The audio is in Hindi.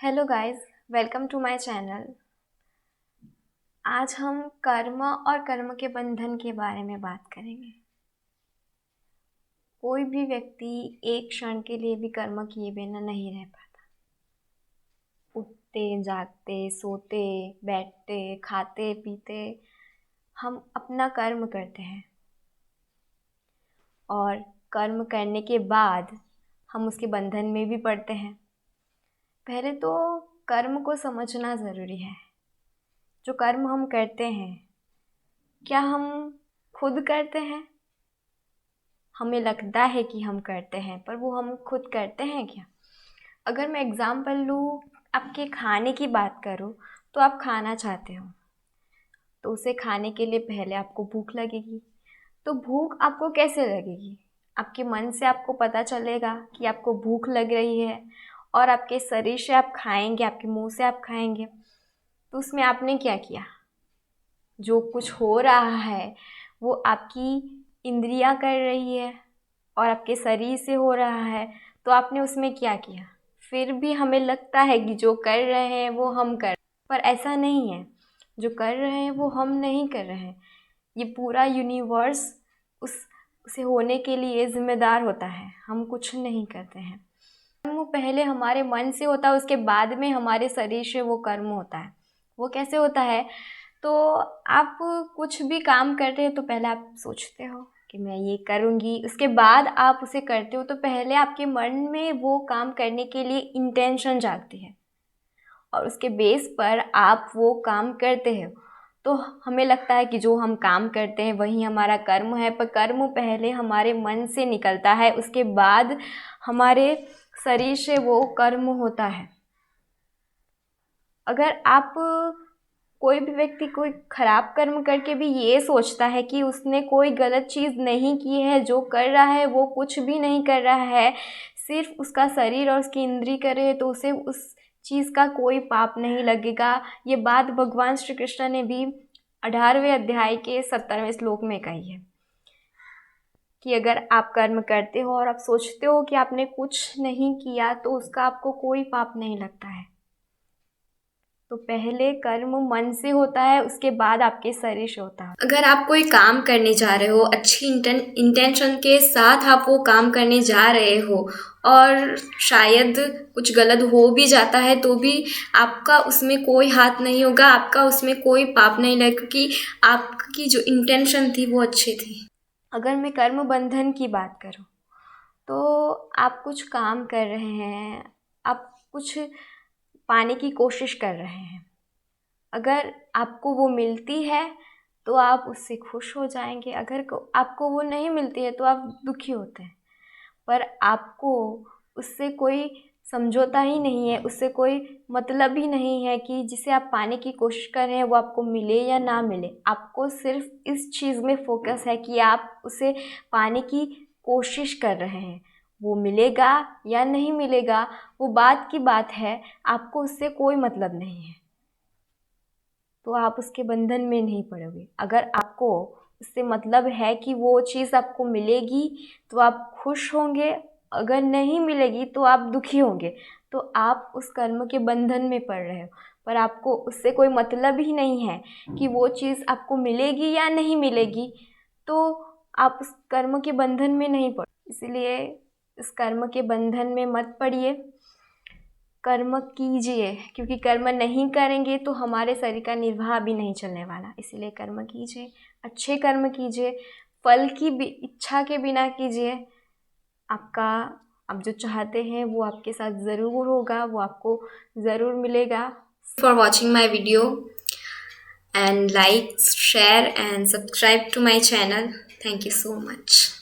Hello guys, welcome to my channel. आज हम कर्म और कर्म के बंधन के बारे में बात करेंगे। कोई भी व्यक्ति एक क्षण के लिए भी कर्म किए बिना नहीं रह पाता। उठते जागते सोते बैठते खाते पीते हम अपना कर्म करते हैं और कर्म करने के बाद हम उसके बंधन में भी पड़ते हैं। पहले तो कर्म को समझना ज़रूरी है। जो कर्म हम करते हैं, क्या हम खुद करते हैं? हमें लगता है कि हम करते हैं, पर वो हम खुद करते हैं क्या? अगर मैं एग्ज़ाम्पल लूँ, आपके खाने की बात करूँ, तो आप खाना चाहते हो, तो उसे खाने के लिए पहले आपको भूख लगेगी। तो भूख आपको कैसे लगेगी? आपके मन से आपको पता चलेगा कि आपको भूख लग रही है और आपके शरीर से आप खाएंगे, आपके मुंह से आप खाएंगे। तो उसमें आपने क्या किया? जो कुछ हो रहा है वो आपकी इंद्रियां कर रही है और आपके शरीर से हो रहा है, तो आपने उसमें क्या किया? फिर भी हमें लगता है कि जो कर रहे हैं वो हम कर, पर ऐसा नहीं है। जो कर रहे हैं वो हम नहीं कर रहे हैं। ये पूरा यूनिवर्स उस उसे होने के लिए जिम्मेदार होता है, हम कुछ नहीं करते हैं। कर्म पहले हमारे मन से होता है, उसके बाद में हमारे शरीर से वो कर्म होता है। वो कैसे होता है? तो आप कुछ भी काम करते हो तो पहले आप सोचते हो कि मैं ये करूँगी, उसके बाद आप उसे करते हो। तो पहले आपके मन में वो काम करने के लिए इंटेंशन जागती है और उसके बेस पर आप वो काम करते हो। तो हमें लगता है कि जो हम काम करते हैं वही हमारा कर्म है, पर कर्म पहले हमारे मन से निकलता है, उसके बाद हमारे शरीर से वो कर्म होता है। अगर आप कोई भी व्यक्ति कोई खराब कर्म करके भी ये सोचता है कि उसने कोई गलत चीज़ नहीं की है, जो कर रहा है वो कुछ भी नहीं कर रहा है, सिर्फ उसका शरीर और उसकी इंद्री करे, तो उसे उस चीज़ का कोई पाप नहीं लगेगा। ये बात भगवान श्री कृष्ण ने भी 18वें अध्याय के 17वें श्लोक में कही है कि अगर आप कर्म करते हो और आप सोचते हो कि आपने कुछ नहीं किया, तो उसका आपको कोई पाप नहीं लगता है। तो पहले कर्म मन से होता है, उसके बाद आपके शरीर से होता है। अगर आप कोई काम करने जा रहे हो, अच्छी इंटेंशन के साथ आप वो काम करने जा रहे हो और शायद कुछ गलत हो भी जाता है, तो भी आपका उसमें कोई हाथ नहीं होगा, आपका उसमें कोई पाप नहीं लगेगा, क्योंकि आपकी जो इंटेंशन थी वो अच्छी थी। अगर मैं कर्म बंधन की बात करूँ, तो आप कुछ काम कर रहे हैं, आप कुछ पाने की कोशिश कर रहे हैं। अगर आपको वो मिलती है तो आप उससे खुश हो जाएंगे, अगर आपको वो नहीं मिलती है तो आप दुखी होते हैं। पर आपको उससे कोई समझौता ही नहीं है, उससे कोई मतलब ही नहीं है कि जिसे आप पाने की कोशिश कर रहे हैं वो आपको मिले या ना मिले। आपको सिर्फ इस चीज़ में फोकस है कि आप उसे पाने की कोशिश कर रहे हैं। वो मिलेगा या नहीं मिलेगा वो बात की बात है, आपको उससे कोई मतलब नहीं है, तो आप उसके बंधन में नहीं पड़ोगे। अगर आपको उससे मतलब है कि वो चीज़ आपको मिलेगी तो आप खुश होंगे, अगर नहीं मिलेगी तो आप दुखी होंगे। तो आप उस कर्म के बंधन में पड़ रहे हो, पर आपको उससे कोई मतलब ही नहीं है कि वो चीज़ आपको मिलेगी या नहीं मिलेगी, तो आप उस कर्म के बंधन में नहीं पड़ो। इसलिए इस कर्म के बंधन में मत पड़िए, कर्म कीजिए, क्योंकि कर्म नहीं करेंगे तो हमारे शरीर का निर्वाह भी नहीं चलने वाला। इसीलिए कर्म कीजिए, अच्छे कर्म कीजिए, फल की इच्छा के बिना कीजिए। आपका आप जो चाहते हैं वो आपके साथ ज़रूर होगा, वो आपको ज़रूर मिलेगा। For watching my video and like, share and subscribe to my channel. Thank you so much.